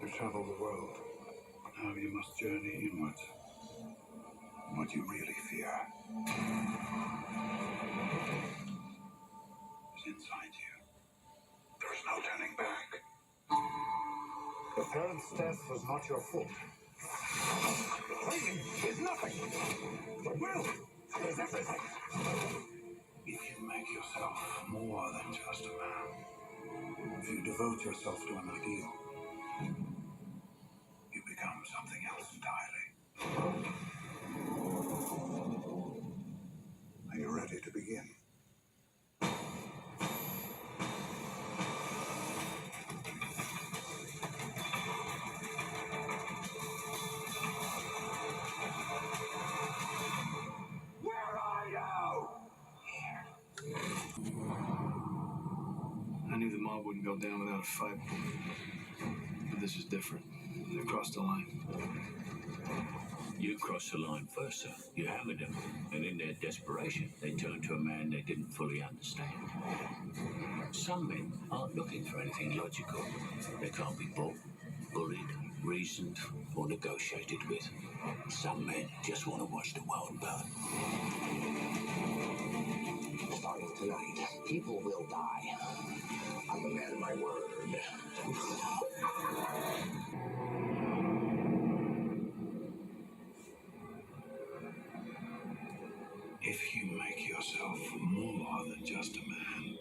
You travel the world. Now you must journey inwards. What you really fear is inside you. There's no turning back. The parent's death was not your fault. Claiming is nothing. The will is everything. If you make yourself more than just a man, if you devote yourself to an ideal, you become something else entirely. Are you ready to begin? Where are you? I knew the mob wouldn't go down without a fight. But this is different. They crossed the line. You crossed the line first, sir. You hammered them. And in their desperation, they turned to a man they didn't fully understand. Some men aren't looking for anything logical. They can't be bought, bullied, reasoned, or negotiated with. Some men just want to watch the world burn. Starting tonight, people will die. I'm a man of my word. If you make yourself more than just a man,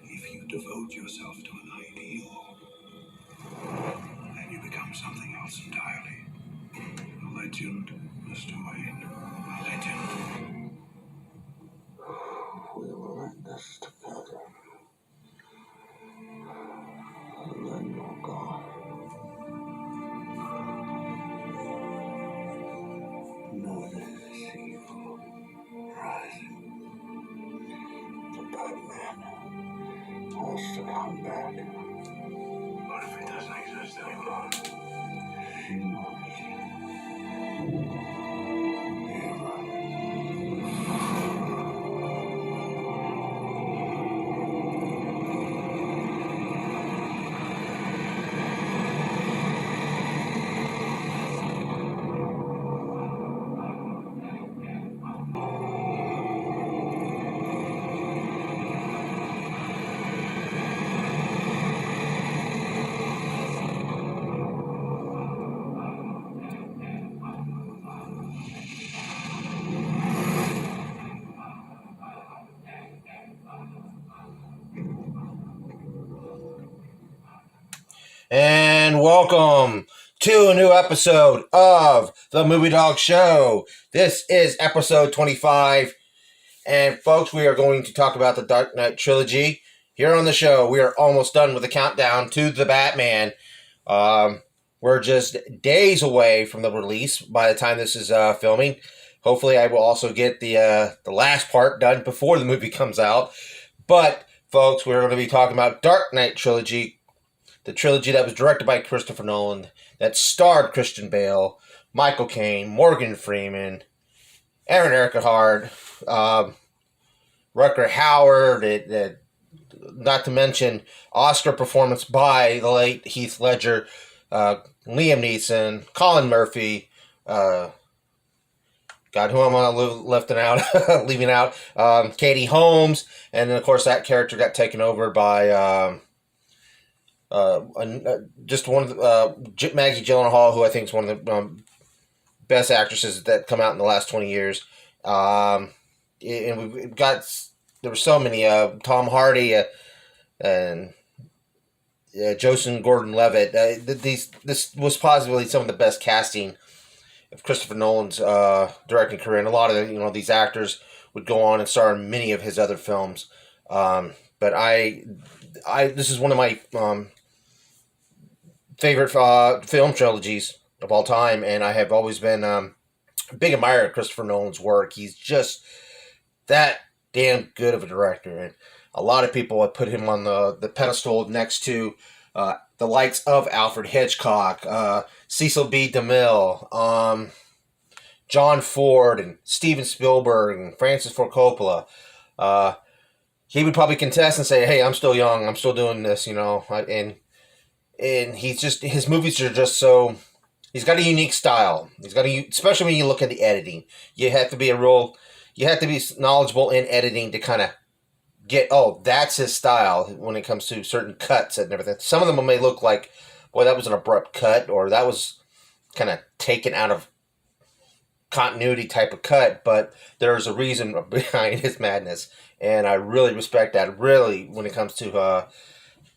if you devote yourself to an ideal, then you become something else entirely. A legend, Mr. Wayne. A legend. We will end this together. And then you're gone. Nolan is evil. Rising. The Batman has to come back. What if he doesn't exist anymore? He must. And welcome to a new episode of the Movie Dawgs Show. This is episode 25. And folks, we are going to talk about the Dark Knight Trilogy. Here on the show, we are almost done with the countdown to the Batman. We're just days away from the release by the time this is filming. Hopefully, I will also get the last part done before the movie comes out. But, folks, we're going to be talking about Dark Knight Trilogy. The trilogy that was directed by Christopher Nolan, that starred Christian Bale, Michael Caine, Morgan Freeman, Aaron Eckhart, Rutger Hauer, not to mention Oscar performance by the late Heath Ledger, Liam Neeson, Colin Murphy, God, who am I leaving out? Katie Holmes, and then of course that character got taken over by just one of the, Maggie Gyllenhaal, who I think is one of the best actresses that come out in the last 20 years. And we've got, there were so many, Tom Hardy and Joseph Gordon-Levitt. This was possibly some of the best casting of Christopher Nolan's directing career, and a lot of these actors would go on and star in many of his other films. But this is one of my favorite film trilogies of all time, and I have always been a big admirer of Christopher Nolan's work. He's just that damn good of a director, and a lot of people have put him on the pedestal next to the likes of Alfred Hitchcock, Cecil B. DeMille, John Ford, and Steven Spielberg, and Francis Ford Coppola. he would probably contest and say, "Hey, I'm still young. I'm still doing this," and he's just, his movies are just so. He's got a unique style. Especially when you look at the editing. You have to be knowledgeable in editing to kind of get, oh, that's his style when it comes to certain cuts and everything. Some of them may look like, boy, that was an abrupt cut, or that was kind of taken out of continuity type of cut, but there's a reason behind his madness, and I really respect that. Really, when it comes to,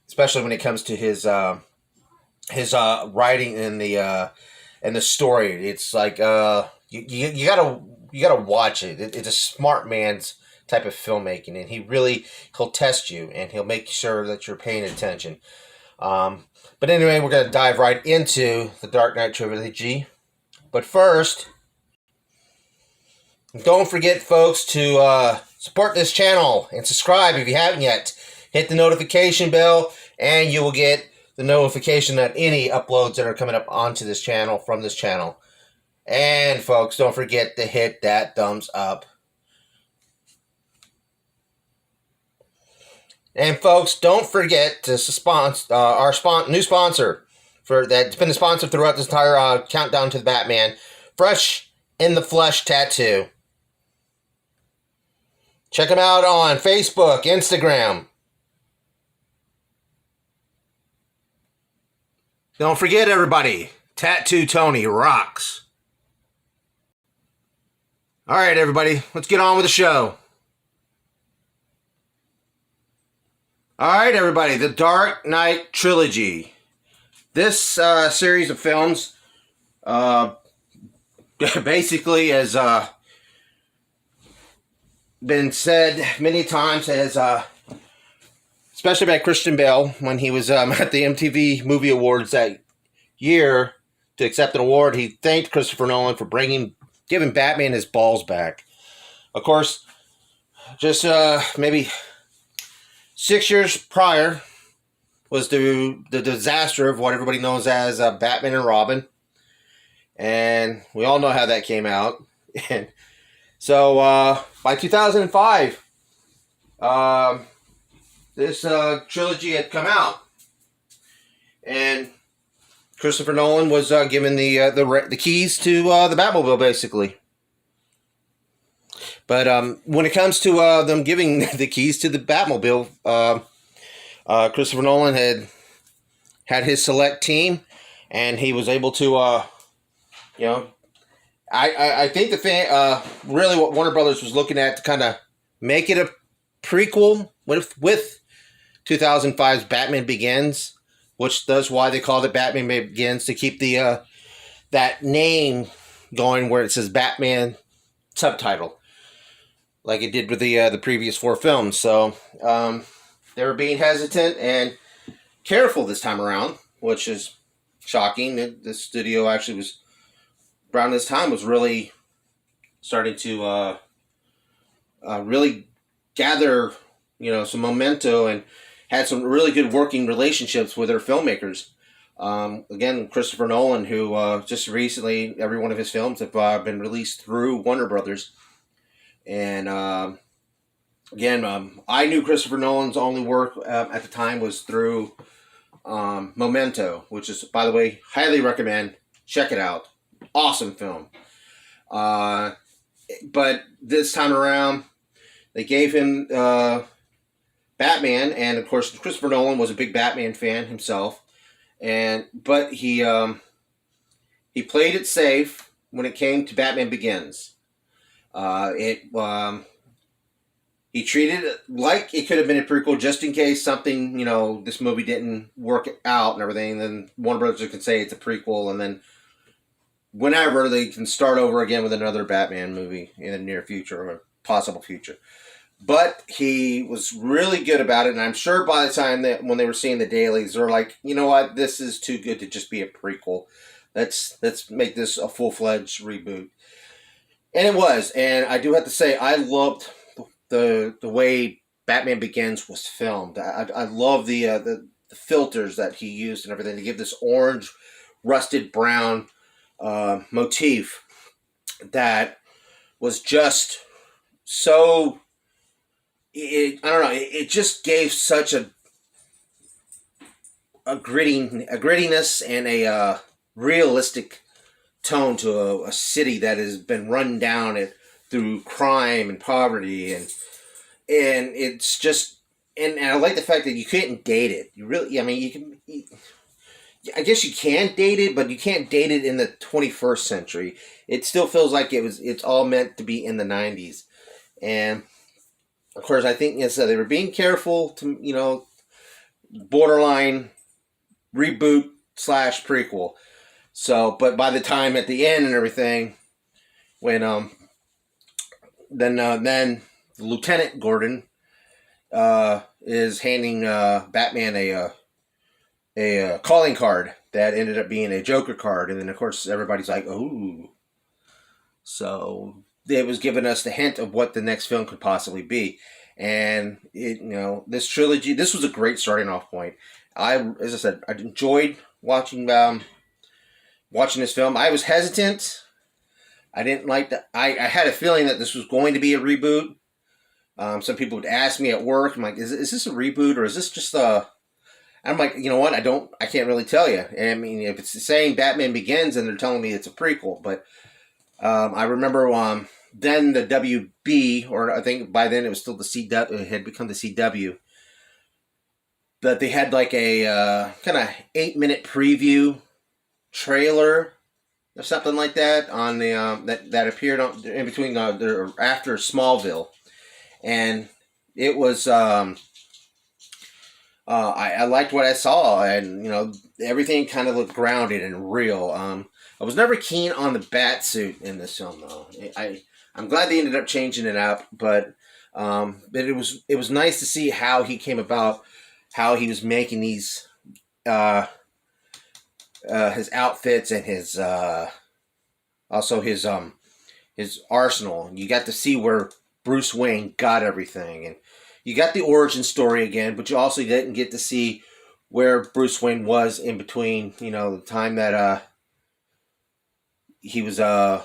especially when it comes to his writing and the story, it's like you gotta watch it. It's a smart man's type of filmmaking, and he'll test you and he'll make sure that you're paying attention. But anyway, we're gonna dive right into the Dark Knight Trilogy. But first, don't forget, folks, to support this channel and subscribe if you haven't yet. Hit the notification bell, and you will get the notification that any uploads that are coming up onto this channel from this channel. And, folks, don't forget to hit that thumbs up. And, folks, don't forget to sponsor our new sponsor that's been a sponsor throughout this entire countdown to the Batman, Fresh in the Flesh Tattoo. Check them out on Facebook, Instagram. Don't forget, everybody, Tattoo Tony rocks. All right, everybody, let's get on with the show. All right, everybody, the Dark Knight Trilogy. This series of films basically has been said many times, as especially by Christian Bale when he was at the MTV Movie Awards that year to accept an award. He thanked Christopher Nolan for giving Batman his balls back. Of course, just maybe 6 years prior was the disaster of what everybody knows as Batman and Robin. And we all know how that came out. And so by 2005, this trilogy had come out. And Christopher Nolan was given the keys to the Batmobile, basically. But when it comes to them giving the keys to the Batmobile, Christopher Nolan had his select team, and he was able to, I think really what Warner Brothers was looking at to kind of make it a prequel with 2005's Batman Begins, which that's why they called it Batman Begins, to keep the that name going where it says Batman subtitle, like it did with the previous four films. So they were being hesitant and careful this time around, which is shocking. The studio actually was, around this time, was really starting to really gather, some memento, and had some really good working relationships with their filmmakers. Again, Christopher Nolan, who just recently, every one of his films have been released through Warner Brothers. And again, I knew Christopher Nolan's only work at the time was through Memento, which is, by the way, highly recommend. Check it out. Awesome film. But this time around, they gave him Batman, and of course, Christopher Nolan was a big Batman fan himself, but he played it safe when it came to Batman Begins. He treated it like it could have been a prequel, just in case something, this movie didn't work out and everything. Then Warner Brothers can say it's a prequel, and then whenever they can start over again with another Batman movie in the near future or possible future. But he was really good about it, and I'm sure by the time that when they were seeing the dailies, they're like, you know what, this is too good to just be a prequel. Let's make this a full-fledged reboot. And it was, and I do have to say, I loved the way Batman Begins was filmed. I love the filters that he used and everything to give this orange, rusted brown motif that was just so I don't know. It just gave such a grittiness and a realistic tone to a city that has been run down through crime and poverty, and it's just and I like the fact that you couldn't date it. You really, I mean, you can. I guess you can date it, but you can't date it in the 21st century. It still feels like it's all meant to be in the 90s. And of course, I think they were being careful to, borderline reboot / prequel. So, but by the time at the end and everything, when then Lieutenant Gordon is handing Batman a calling card that ended up being a Joker card, and then of course everybody's like, "Ooh!" So it was giving us the hint of what the next film could possibly be, and this trilogy. This was a great starting off point. As I said, I enjoyed watching this film. I was hesitant. I didn't like that. I had a feeling that this was going to be a reboot. Some people would ask me at work, I'm like, is this a reboot or is this just a... I'm like, you know what? I can't really tell you. I mean, if it's saying Batman Begins and they're telling me it's a prequel, but I remember then the WB, or I think by then it was still the CW, it had become the CW, but they had like a kind of 8-minute preview trailer or something like that on the that appeared in between after Smallville, and it was I liked what I saw, and everything kind of looked grounded and real. I was never keen on the bat suit in this film, though. I'm glad they ended up changing it up, but it was nice to see how he came about, how he was making these his outfits and his also his arsenal. You got to see where Bruce Wayne got everything, and you got the origin story again, but you also didn't get to see where Bruce Wayne was in between, the time that he was a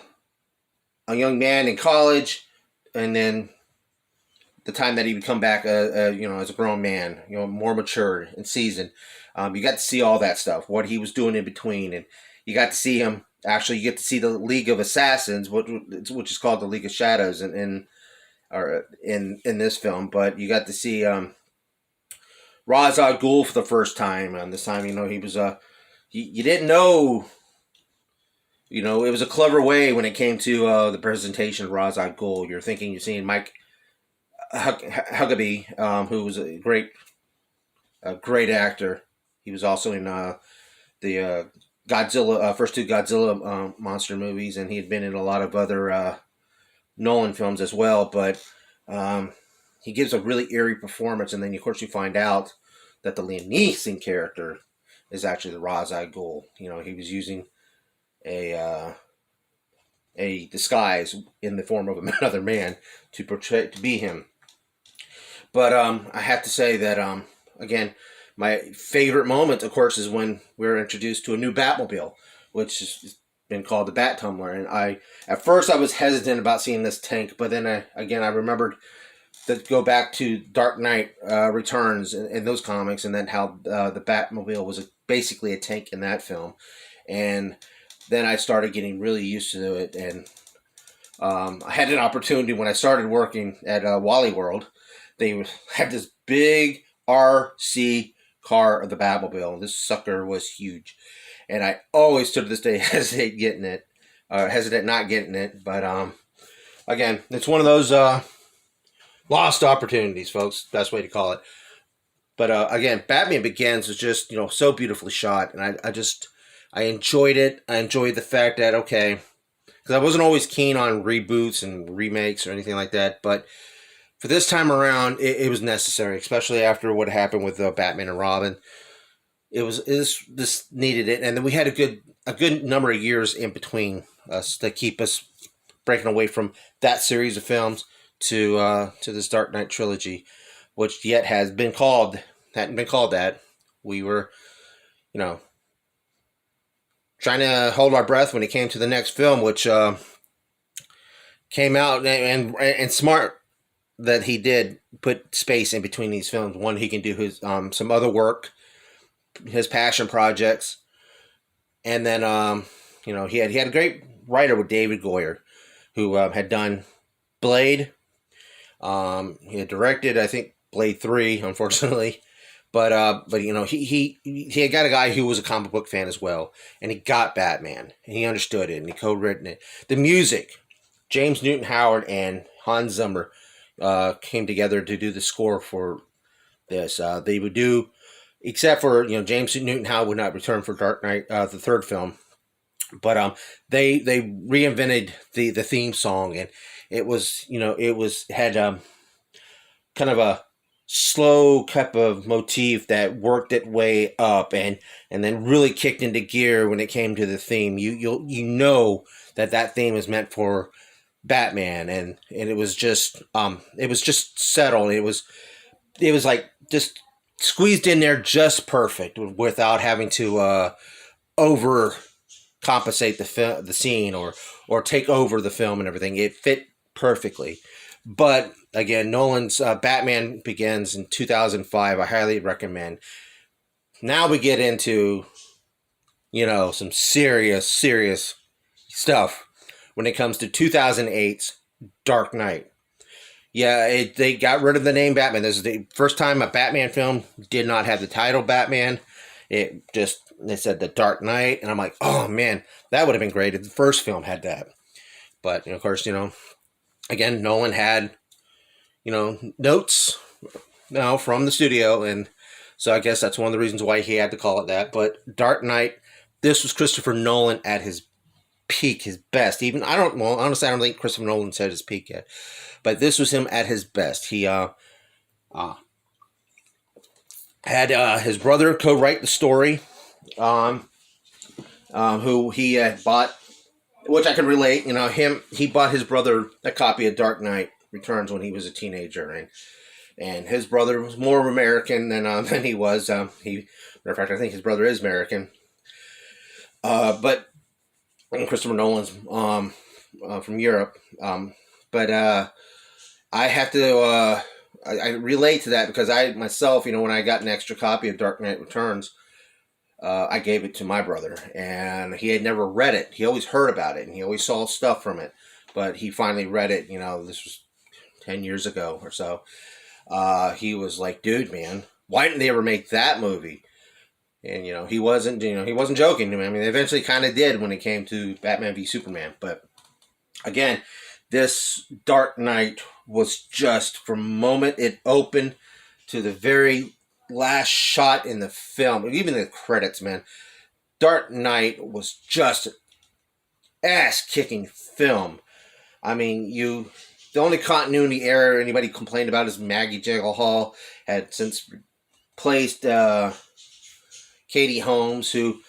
young man in college, and then the time that he would come back, as a grown man, more mature and seasoned. You got to see all that stuff, what he was doing in between, and you got to see him. Actually, you get to see the League of Assassins, which is called the League of Shadows, in this film. But you got to see Ra's al Ghul for the first time. And this time, he was you didn't know. It was a clever way when it came to the presentation of Ra's al Ghul. You're seeing Mike Huckabee, who was a great actor. He was also in the Godzilla, first two Godzilla monster movies, and he had been in a lot of other Nolan films as well. But he gives a really eerie performance, and then of course you find out that the Liam Neeson character is actually the Ra's al Ghul. He was using a disguise in the form of another man to be him. But I have to say that again, my favorite moment, of course, is when we're introduced to a new Batmobile, which has been called the Bat Tumbler. And at first I was hesitant about seeing this tank, but then I remembered to go back to Dark Knight Returns and those comics, and then how the Batmobile was basically a tank in that film. And then I started getting really used to it, and I had an opportunity when I started working at Wally World. They had this big RC car of the Batmobile. This sucker was huge, and I always to this day hesitate not getting it. But again, it's one of those lost opportunities, folks. Best way to call it. But again, Batman Begins was just so beautifully shot, and I enjoyed it. I enjoyed the fact that because I wasn't always keen on reboots and remakes or anything like that, but for this time around, it was necessary, especially after what happened with Batman and Robin. This needed it, and then we had a good number of years in between us to keep us breaking away from that series of films to this Dark Knight trilogy, which yet hadn't been called that. We were, trying to hold our breath when it came to the next film, which came out and smart. that he did put space in between these films. One, he can do his some other work, his passion projects, and then he had a great writer with David Goyer, who had done Blade. He had directed, I think, Blade 3, unfortunately. But he had got a guy who was a comic book fan as well, and he got Batman, and he understood it, and he co-written it. The music, James Newton Howard and Hans Zimmer came together to do the score for this. They would do, except for James Newton Howard would not return for Dark Knight, the third film, but they reinvented the theme song, and it had kind of a slow type of motif that worked its way up and then really kicked into gear when it came to the theme. You know that theme is meant for Batman, and it was just settled. It was like just squeezed in there just perfect without having to over compensate the scene or take over the film and everything. It fit perfectly. But again, Nolan's Batman Begins in 2005. I highly recommend. Now we get into, some serious stuff when it comes to 2008's Dark Knight. Yeah, they got rid of the name Batman. This is the first time a Batman film did not have the title Batman. They said The Dark Knight, and I'm like, oh man, that would have been great if the first film had that. But of course, again, Nolan had, notes from the studio, and so I guess that's one of the reasons why he had to call it that. But Dark Knight, this was Christopher Nolan at his peak, his best. Honestly, I don't think Christopher Nolan's at his peak yet, but this was him at his best. He had his brother co-write the story, who he had bought, which I can relate. He bought his brother a copy of Dark Knight Returns when he was a teenager, and his brother was more American than he was. Matter of fact, I think his brother is American. But Christopher Nolan's from Europe. But I have to I relate to that because I myself, when I got an extra copy of Dark Knight Returns, I gave it to my brother, and he had never read it. He always heard about it, and he always saw stuff from it, but he finally read it. This was 10 years ago or so. He was like, "Dude, man, why didn't they ever make that movie?" And he wasn't joking to me. I mean, they eventually kind of did when it came to Batman v Superman. But again, this Dark Knight was just from the moment it opened to the very last shot in the film, even the credits, man. Dark Knight was just an ass-kicking film. I mean, the only continuity error anybody complained about is Maggie Gyllenhaal had since replaced Katie Holmes, who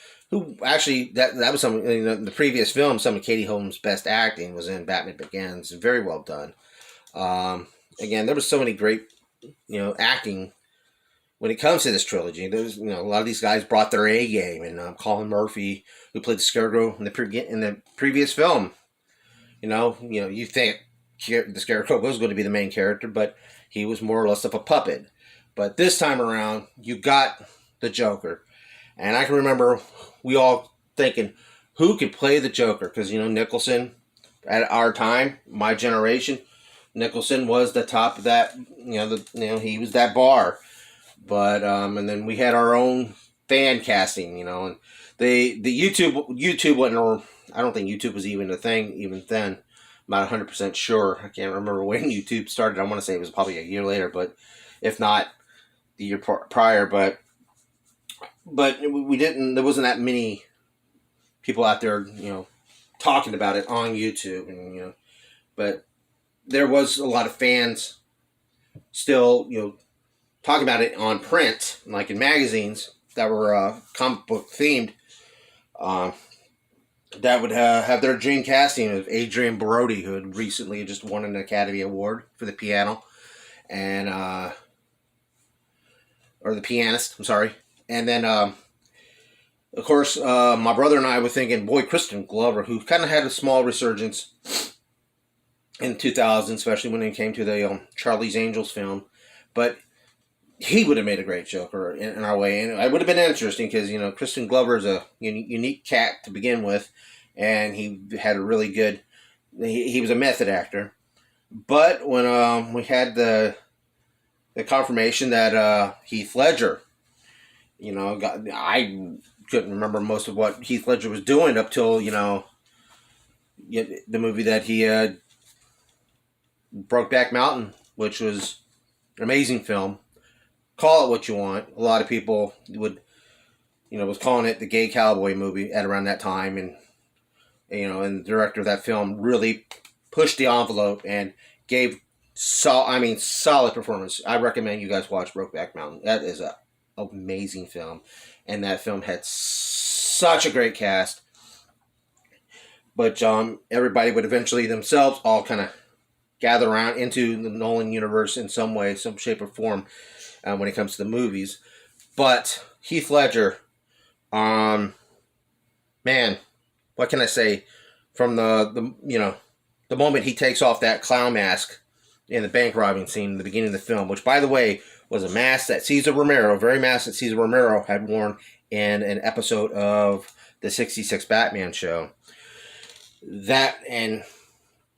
actually that was some in the previous film. Some of Katie Holmes' best acting was in Batman Begins, very well done. Again, there was so many great acting when it comes to this trilogy. There's a lot of these guys brought their A game, and Colin Murphy, who played the Scarecrow in the previous film. You think the Scarecrow was going to be the main character, but he was more or less of a puppet. But this time around, you got the Joker. And I can remember we all thinking, who could play the Joker? Because, Nicholson, at our time, my generation, Nicholson was the top of that, he was that bar. But, and then we had our own fan casting, and the YouTube wasn't, I don't think YouTube was even a thing even then. I'm not 100% sure. I can't remember when YouTube started. I want to say it was probably a year later, but if not the year prior, but we didn't. There wasn't that many people out there, talking about it on YouTube, and but there was a lot of fans still, talking about it on print, like in magazines that were comic book themed. That would have their dream casting of Adrian Brody, who had recently just won an Academy Award for the piano, and or the pianist. I'm sorry. And then, of course, my brother and I were thinking, boy, Kristen Glover, who kind of had a small resurgence in 2000, especially when it came to the Charlie's Angels film. But he would have made a great Joker in our way, and it would have been interesting because Crispin Glover is a unique cat to begin with, and he had a really good. He was a method actor, but when we had the confirmation that Heath Ledger, I couldn't remember most of what Heath Ledger was doing up till the movie that he had, Brokeback Mountain, which was an amazing film. Call it what you want. A lot of people was calling it the gay cowboy movie at around that time, and and the director of that film really pushed the envelope and gave solid performance. I recommend you guys watch Brokeback Mountain. That is an amazing film, and that film had such a great cast. But everybody would eventually themselves all kind of gather around into the Nolan universe in some way, some shape or form. When it comes to the movies, but Heath Ledger, man, what can I say? From the moment he takes off that clown mask in the bank robbing scene in the beginning of the film, which by the way was a mask that very mask that Cesar Romero had worn in an episode of the '66 Batman show. That and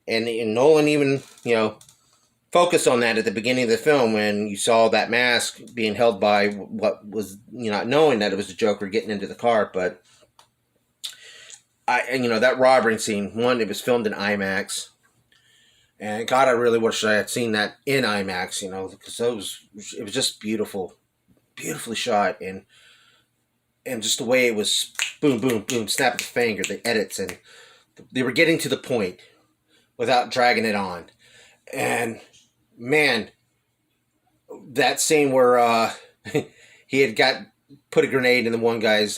Nolan even focused on that at the beginning of the film when you saw that mask being held by what was not knowing that it was the Joker getting into the car. But that robbery scene, one, it was filmed in IMAX, and God, I really wish I had seen that in IMAX, because it was just beautifully shot, and just the way it was boom boom boom, snap of the finger, the edits, and they were getting to the point without dragging it on. And man, that scene where he had put a grenade in the one guy's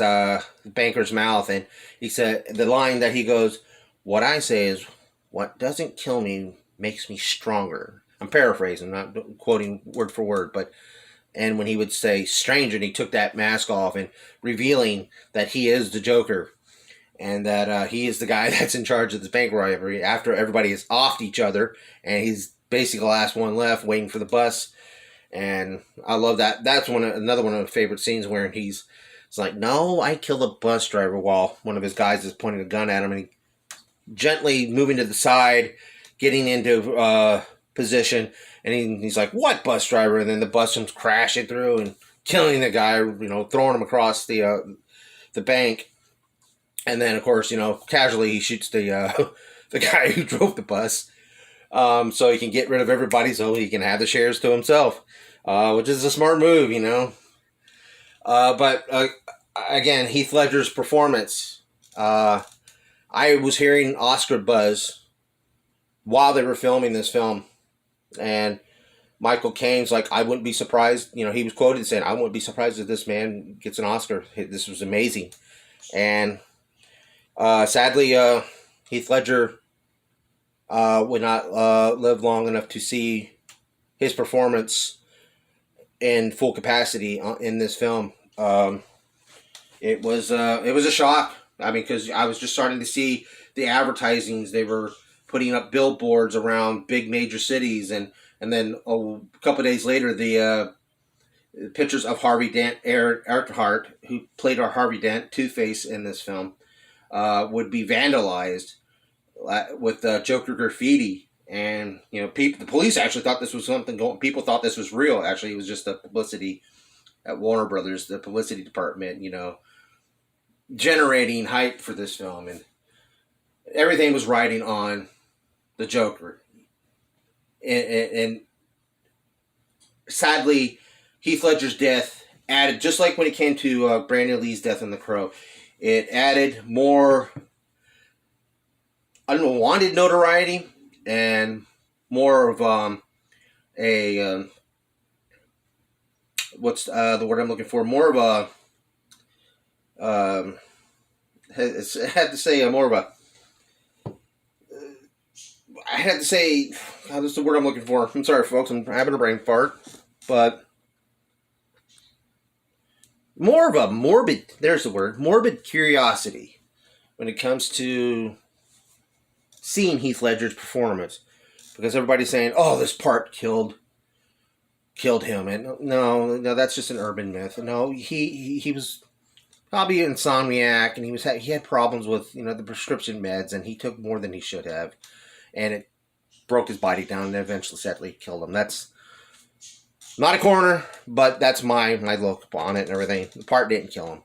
banker's mouth, and he said the line that he goes, "What I say is, what doesn't kill me makes me stronger." I'm paraphrasing, not quoting word for word, and when he would say "stranger," and he took that mask off and revealing that he is the Joker, and that he is the guy that's in charge of this bank robbery after everybody is offed each other, and he's basically the last one left waiting for the bus. And I love that. That's another one of my favorite scenes where it's like, "No, I killed a bus driver," while one of his guys is pointing a gun at him, and he gently moving to the side, getting into position, and he's like, "What bus driver?" And then the bus comes crashing through and killing the guy, throwing him across the bank. And then, of course, casually he shoots the guy who drove the bus. So he can get rid of everybody so he can have the shares to himself, which is a smart move, But again, Heath Ledger's performance, I was hearing Oscar buzz while they were filming this film, and Michael Caine's like, "I wouldn't be surprised," he was quoted saying, "I wouldn't be surprised if this man gets an Oscar. This was amazing." And sadly, Heath Ledger would not live long enough to see his performance in full capacity in this film. It was a shock. I mean, because I was just starting to see the advertisings. They were putting up billboards around big major cities, and then a couple of days later, the pictures of Harvey Dent Earhart, who played our Harvey Dent, Two-Face in this film, would be vandalized with Joker graffiti. And the police actually thought this was something going. People thought this was real. Actually, it was just the publicity at Warner Brothers, the publicity department, generating hype for this film, and everything was riding on the Joker. And sadly, Heath Ledger's death added, just like when it came to Brandon Lee's death in The Crow, it added more unwanted notoriety and more of what's the word I'm looking for? More of a I had to say, that's the word I'm looking for. I'm sorry, folks, I'm having a brain fart, but more of a morbid curiosity when it comes to seeing Heath Ledger's performance. because everybody's saying, "Oh, this part killed him," and no, that's just an urban myth. No, he was probably an insomniac, and he had problems with the prescription meds, and he took more than he should have, and it broke his body down, and eventually sadly killed him. That's not a corner, but that's my look on it and everything. The part didn't kill him,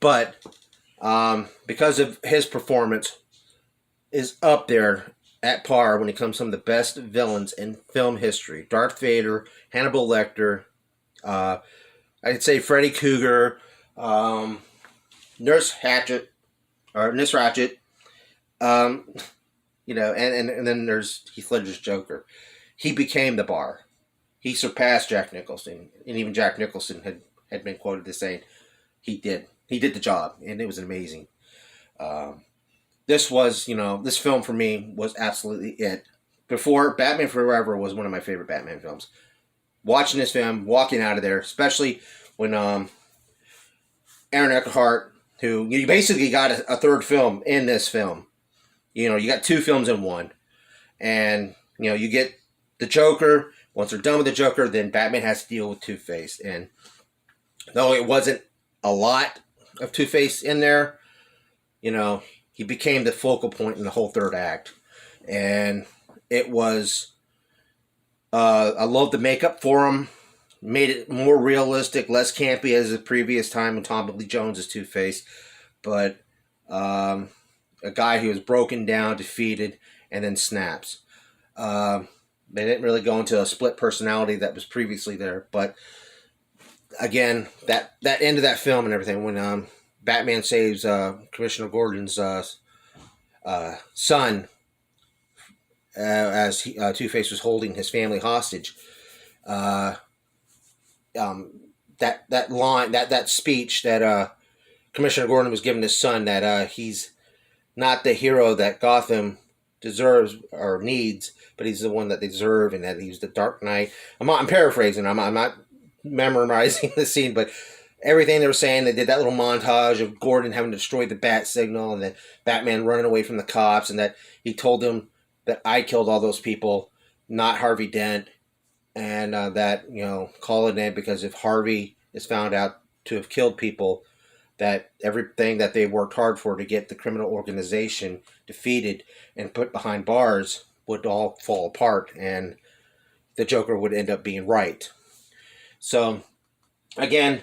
but because of his performance is up there at par when it comes to some of the best villains in film history. Darth Vader, Hannibal Lecter, I'd say Freddy Krueger, Nurse Ratched, and then there's Heath Ledger's Joker. He became the bar. He surpassed Jack Nicholson, and even Jack Nicholson had been quoted as saying he did the job, and it was amazing. This film for me was absolutely it. Before, Batman Forever was one of my favorite Batman films. Watching this film, walking out of there, especially when Aaron Eckhart, who you basically got a third film in this film. You got two films in one. And, you get the Joker. Once they're done with the Joker, then Batman has to deal with Two-Face. And though it wasn't a lot of Two-Face in there, he became the focal point in the whole third act. And it was, I love the makeup for him. Made it more realistic, less campy as the previous time when Tommy Lee Jones is Two-Face. But a guy who was broken down, defeated, and then snaps. They didn't really go into a split personality that was previously there. But again, that end of that film and everything, when Batman saves Commissioner Gordon's son as Two-Face was holding his family hostage. That line, that speech that Commissioner Gordon was giving his son, that he's not the hero that Gotham deserves or needs, but he's the one that they deserve, and that he's the Dark Knight. I'm paraphrasing. I'm not memorizing the scene, but everything they were saying, they did that little montage of Gordon having destroyed the bat signal, and then Batman running away from the cops, and that he told them that I killed all those people, not Harvey Dent, and that, call it in, because if Harvey is found out to have killed people, that everything that they worked hard for to get the criminal organization defeated and put behind bars would all fall apart, and the Joker would end up being right. So, again,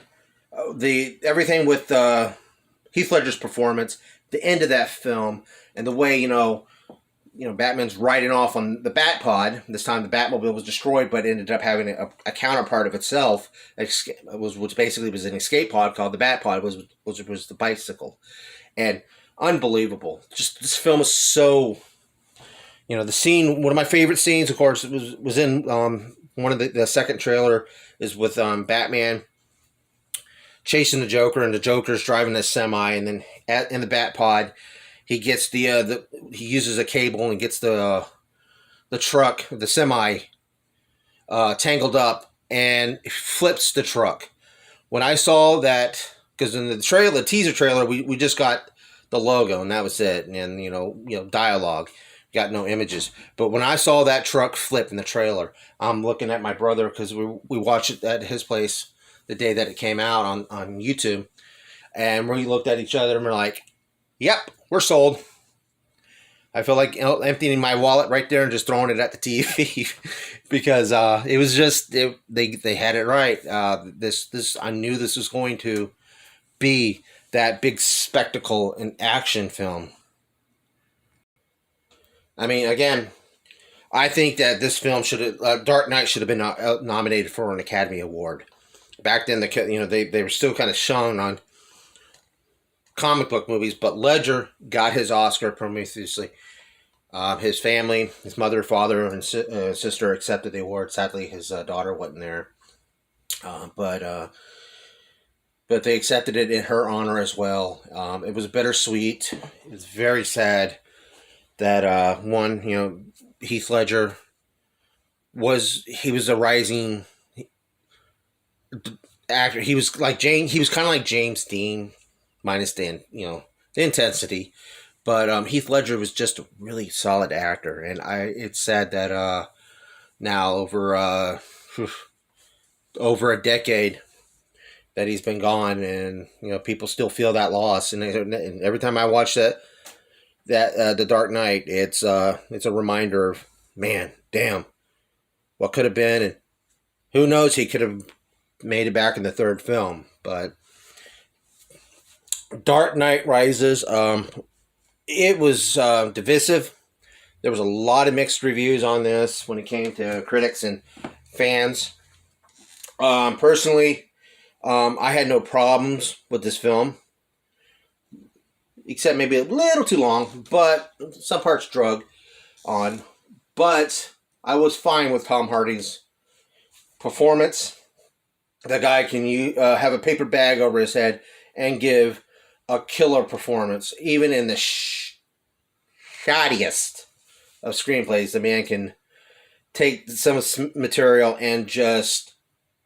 everything with Heath Ledger's performance, the end of that film, and the way Batman's riding off on the Batpod. This time the Batmobile was destroyed, but ended up having a counterpart of itself, which basically was an escape pod called the Batpod, which was the bicycle, and unbelievable. Just this film is so. The scene, one of my favorite scenes, of course, was in one of the second trailer, is with Batman chasing the Joker, and the Joker's driving a semi, and then in the Batpod, he gets he uses a cable and gets the truck, the semi, tangled up, and flips the truck. When I saw that, because in the teaser trailer, we just got the logo, and that was it, and dialogue. Got no images. But when I saw that truck flip in the trailer, I'm looking at my brother, because we watched it at his place the day that it came out on YouTube, and we looked at each other and we're like, yep, we're sold. I feel like emptying my wallet right there and just throwing it at the TV because it was just they had it right. This I knew this was going to be that big spectacle and action film. I mean, again, I think that this film Dark Knight should have been nominated for an Academy Award. Back then, they were still kind of shung on comic book movies, but Ledger got his Oscar promiscuously. His family, his mother, father, and sister accepted the award. Sadly, his daughter wasn't there, but they accepted it in her honor as well. It was bittersweet. It was very sad that Heath Ledger was a rising actor. He was kind of like James Dean, minus the intensity, But Heath Ledger was just a really solid actor, and it's sad that now over a decade that he's been gone, and people still feel that loss. And every time I watch that The Dark Knight, it's a reminder of, man, damn, what could have been, and who knows, he could have made it back in the third film. But Dark Knight Rises, it was divisive. There was a lot of mixed reviews on this when it came to critics and fans. Personally, I had no problems with this film, except maybe a little too long, but some parts drug on. But I was fine with Tom Hardy's performance. The guy can have a paper bag over his head and give a killer performance. Even in the shoddiest of screenplays, the man can take some material and just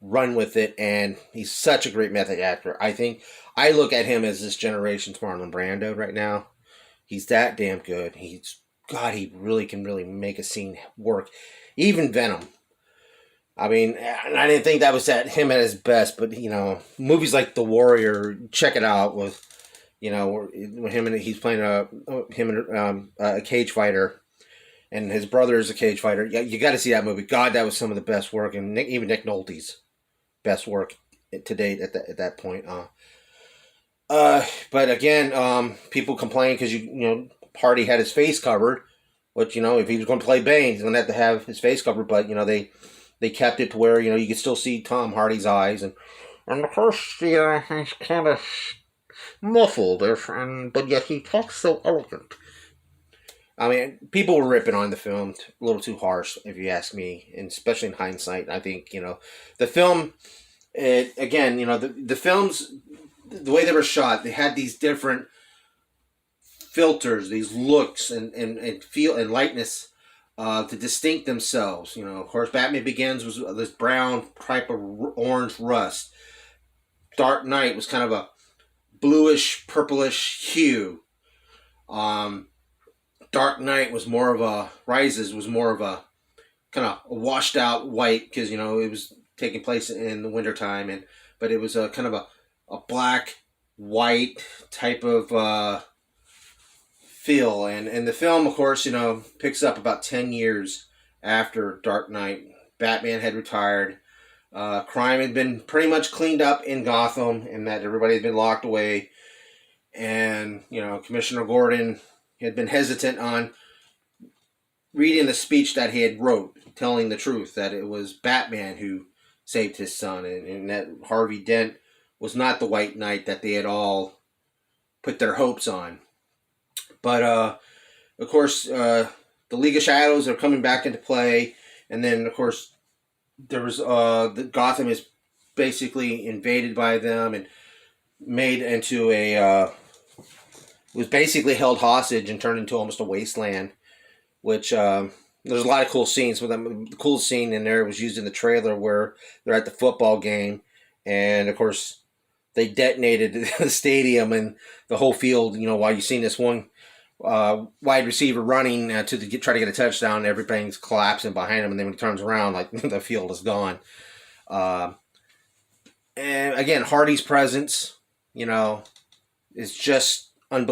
run with it, and he's such a great method actor. I think I look at him as this generation's Marlon Brando right now. He's that damn good. He really can make a scene work. Even Venom. I mean, I didn't think that was him at his best, but movies like The Warrior, check it out with him, and he's playing a cage fighter, and his brother is a cage fighter. Yeah, you got to see that movie. God, that was some of the best work, and even Nick Nolte's best work to date at that point. But again, people complain because Hardy had his face covered, which if he was going to play Bane, he's going to have his face covered. But they kept it to where you could still see Tom Hardy's eyes, and of course he's kind of muffled, but yet he talks so elegant. I mean, people were ripping on the film a little too harsh, if you ask me, and especially in hindsight. I think the film, the films, the way they were shot, they had these different filters, these looks and feel and lightness to distinct themselves. Of course, Batman Begins was this brown type of orange rust. Dark Knight was kind of a bluish, purplish hue. Dark Knight was more of a Rises was more of a kind of a washed out white, because it was taking place in the wintertime, but it was a kind of a black white type of feel, and the film, of course, picks up about 10 years after Dark Knight. Batman had retired. Crime had been pretty much cleaned up in Gotham, and that everybody had been locked away. And, Commissioner Gordon had been hesitant on reading the speech that he had wrote, telling the truth, that it was Batman who saved his son, and that Harvey Dent was not the White Knight that they had all put their hopes on. But, of course, the League of Shadows are coming back into play, and then, of course, there was the Gotham is basically invaded by them and made into was basically held hostage and turned into almost a wasteland, which there's a lot of cool scenes with them. The coolest scene in there was used in the trailer where they're at the football game, and of course they detonated the stadium and the whole field. While you've seen this one wide receiver running to try to get a touchdown, everything's collapsing behind him, and then when he turns around, like the field is gone. And again, Hardy's presence, is just unbelievable.